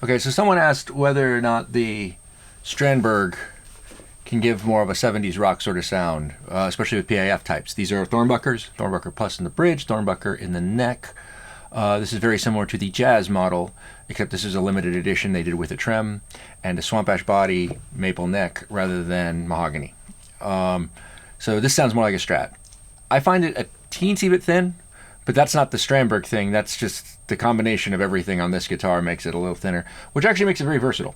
Okay, so someone asked whether or not the Strandberg can give more of a 70s rock sort of sound, especially with PAF types. These are Thornbuckers, Thornbucker Plus in the bridge, Thornbucker in the neck. This is very similar to the Jazz model, except this is a limited edition they did with a trem and a swamp ash body, maple neck, rather than mahogany. So this sounds more like a Strat. I find it a teensy bit thin, but that's not the Strandberg thing. That's just the combination of everything on this guitar makes it a little thinner, which actually makes it very versatile.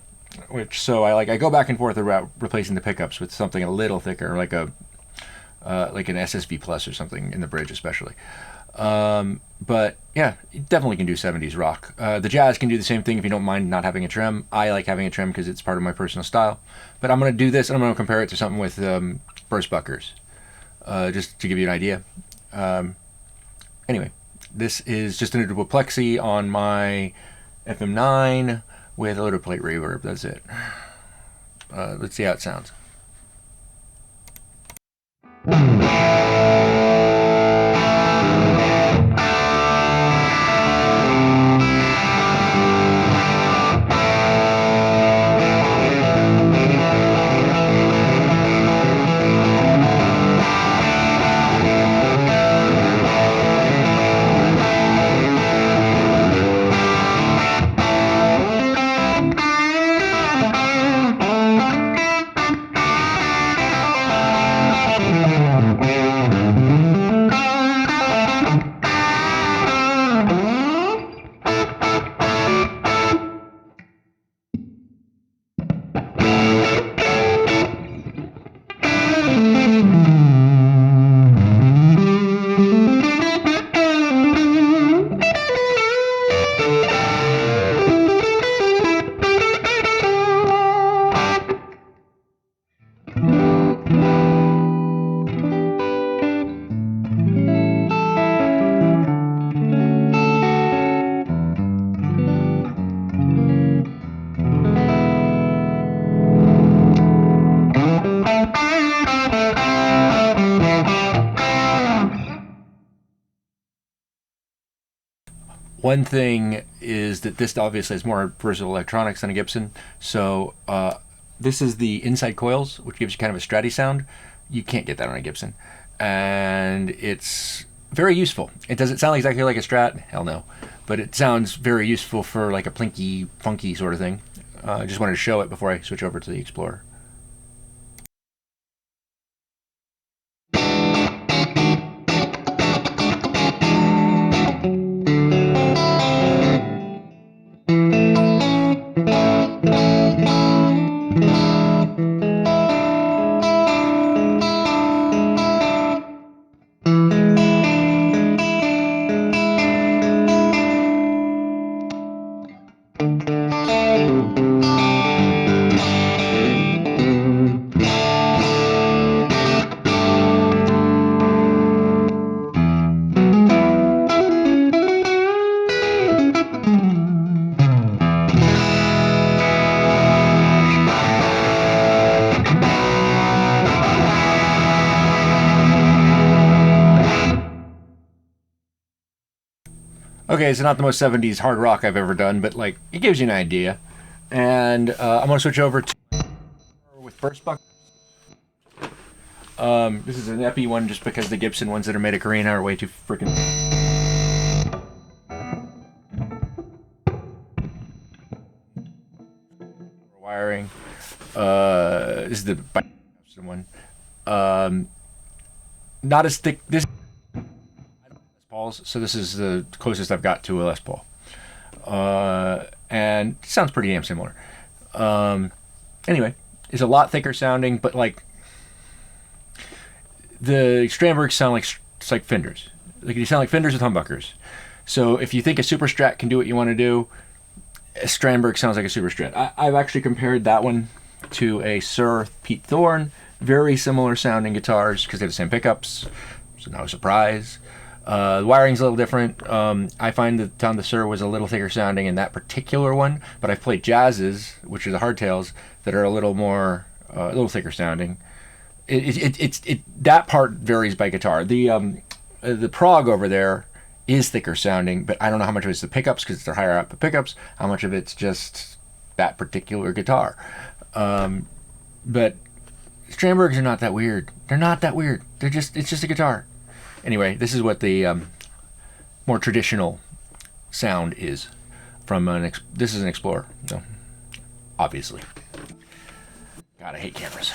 I go back and forth about replacing the pickups with something a little thicker, like an SSV Plus or something in the bridge, especially. But yeah, it definitely can do 70s rock. The Jazz can do the same thing if you don't mind not having a trem. I like having a trem because it's part of my personal style. But I'm going to do this and I'm going to compare it to something with burst buckers, just to give you an idea. Anyway, this is just an duplexy on my FM9 with a loader plate reverb. That's it. Let's see how it sounds. One thing is that this obviously has more versatile electronics than a Gibson. So this is the inside coils, which gives you kind of a Stratty sound. You can't get that on a Gibson. And it's very useful. It doesn't sound exactly like a Strat, hell no. But it sounds very useful for like a plinky, funky sort of thing. I just wanted to show it before I switch over to the Explorer. Okay, so not the most 70s hard rock I've ever done, but like it gives you an idea. And I'm gonna switch over to with burst buck. This is an epi one just because the Gibson ones that are made of Carina are way too freaking wiring. This is the one. Not as thick. This Pauls, so this is the closest I've got to a Les Paul, and it sounds pretty damn similar. Anyway, it's a lot thicker sounding, but like the Strandbergs sound like it's like Fenders. Like you sound like Fenders with humbuckers. So if you think a Super Strat can do what you want to do, a Strandberg sounds like a Super Strat. I've actually compared that one to a Sir Pete Thorne. Very similar sounding guitars because they have the same pickups, so no surprise. The wiring's a little different. I find that the Sir was a little thicker sounding in that particular one, but I've played Jazzes, which are the hardtails, that are a little more, a little thicker sounding. That part varies by guitar. The prog over there is thicker sounding, but I don't know how much of it's the pickups because they're higher output pickups, how much of it's just that particular guitar. But Strandbergs are not that weird. They're not that weird. It's just a guitar. Anyway, this is what the more traditional sound is from this is an Explorer, so obviously. God, I hate cameras.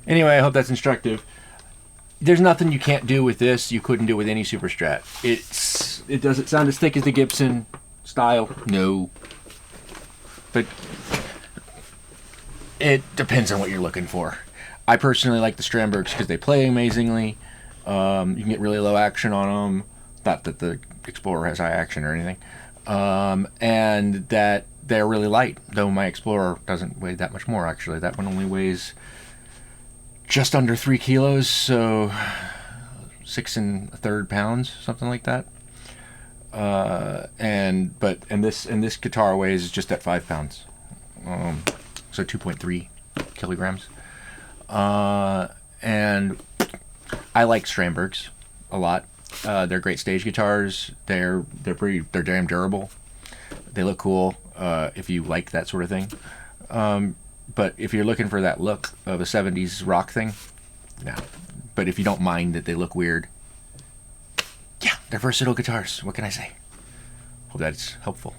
Anyway, I hope that's instructive. There's nothing you can't do with this. You couldn't do with any Super Strat. It doesn't sound as thick as the Gibson style. No. But it depends on what you're looking for. I personally like the Strandbergs because they play amazingly. You can get really low action on them. Not that the Explorer has high action or anything. And that they're really light, though my Explorer doesn't weigh that much more, actually. That one only weighs just under 3 kilos, so 6 1/3 pounds, something like that. And this guitar weighs just at 5 pounds, so 2.3 kilograms. And I like Strandbergs a lot. They're great stage guitars. They're damn durable. They look cool if you like that sort of thing. But if you're looking for that look of a 70s rock thing, no. But if you don't mind that they look weird, yeah, they're versatile guitars. What can I say? Hope that's helpful.